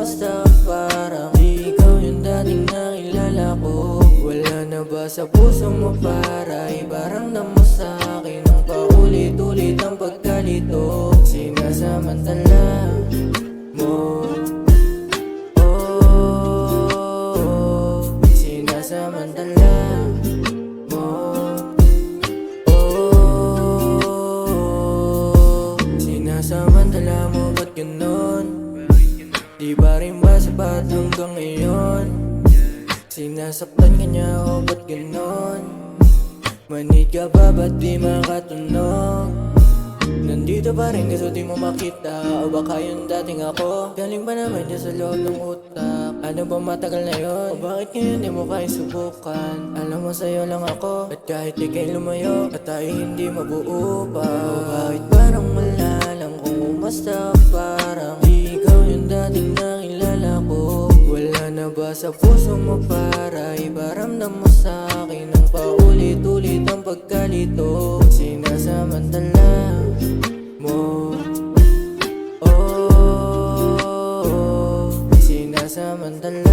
basta parang di ikaw yung dating nakilala ko. Wala na ba sa puso mo para iparamdam mo sa'kin ang paulit-ulit ang pagkalito? Sinasamantala mo, oh, sinasamantala mo, oh, sinasamantala mo. Ba't ganon? Di ba rin ba sapat hanggang ngayon? Sinasaktan ka niya o ba't ganon? Manid ka ba ba't di makatunog? Nandito pa rin kaso di mo makita. O baka yung dating ako galing pa naman dyan sa loob ng utak. Ano ba matagal na yun? O bakit ngayon di mo kaya subukan? Alam mo sa'yo lang ako at kahit ikay lumayo at tayo hindi mabuo pa. O bakit parang wala lang kung basta parang di ikaw yung dating nakilala ko. Wala na ba sa puso mo para iparamdam mo sa'kin ang paulit-ulit ang pagkalito? Sinasamantala mo, oh, sinasamantala